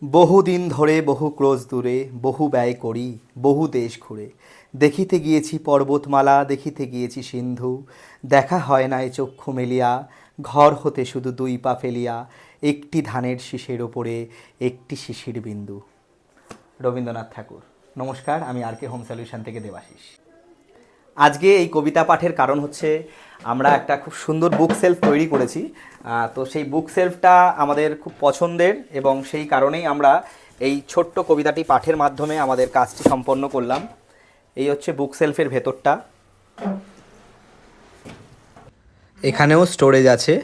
বহুদিন ধরে বহু ক্রোশ দূরে বহু ব্যয় করি বহু দেশ ঘুরে দেখিতে গিয়েছি পর্বতমালা দেখিতে গিয়েছি সিন্ধু দেখা হয় নাই চক্ষু মেলিয়া ঘর হতে শুধু দুই পা ফেলিয়া একটি ধানের শীষের ওপরে একটি শিশির বিন্দু। রবীন্দ্রনাথ ঠাকুর। নমস্কার, আমি আর কে হোম সলিউশন থেকে দেবাশিস। আজকে এই কবিতা পাঠের কারণ হচ্ছে আমরা একটা খুব সুন্দর বুক সেলফ তৈরি করেছি। তো সেই বুক সেলফটা আমাদের খুব পছন্দের এবং সেই কারণেই আমরা এই ছোট্ট কবিতাটি পাঠের মাধ্যমে আমাদের কাজটি সম্পন্ন করলাম। এই হচ্ছে বুক সেলফের ভেতরটা। এখানেও স্টোরেজ আছে,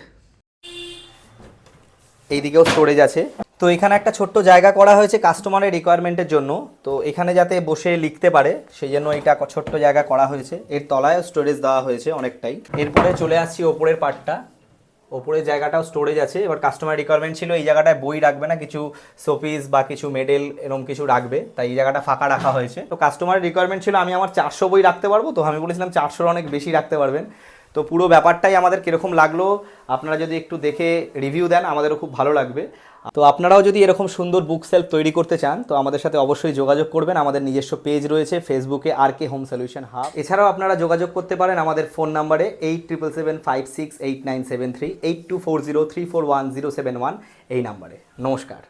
এইদিকেও স্টোরেজ আছে। তো এখানে একটা ছোট্ট জায়গা করা হয়েছে কাস্টমারের রিকোয়ারমেন্টের জন্য, তো এখানে যাতে বসে লিখতে পারে সেই জন্য এটা ছোট্ট জায়গা করা হয়েছে। এর তলায়ও স্টোরেজ দেওয়া হয়েছে অনেকটাই। এরপরে চলে আসছি ওপরের পার্টটা। ওপরের জায়গাটাও স্টোরেজ আছে। এবার কাস্টমার রিকোয়ারমেন্ট ছিল এই জায়গাটায় বই রাখবে না, কিছু শোপিস বা কিছু মেডেল এরকম কিছু রাখবে, তাই এই জায়গাটা ফাঁকা রাখা হয়েছে। তো কাস্টমারের রিকোয়ারমেন্ট ছিল আমি আমার 400 বই রাখতে পারবো, তো আমি বলেছিলাম 400-র অনেক বেশি রাখতে পারবেন। তো পুরো ব্যাপারটাই আমাদের কীরকম লাগলো আপনারা যদি একটু দেখে রিভিউ দেন আমাদেরও খুব ভালো লাগবে। তো আপনারাও যদি এরকম সুন্দর বুক সেলফ তৈরি করতে চান তো আমাদের সাথে অবশ্যই যোগাযোগ করবেন। আমাদের নিজস্ব পেজ রয়েছে ফেসবুকে আর কে হোম সলিউশন হাব। এছাড়াও আপনারা যোগাযোগ করতে পারেন আমাদের ফোন নাম্বারে 877568973824034107 এই নাম্বারে। নমস্কার।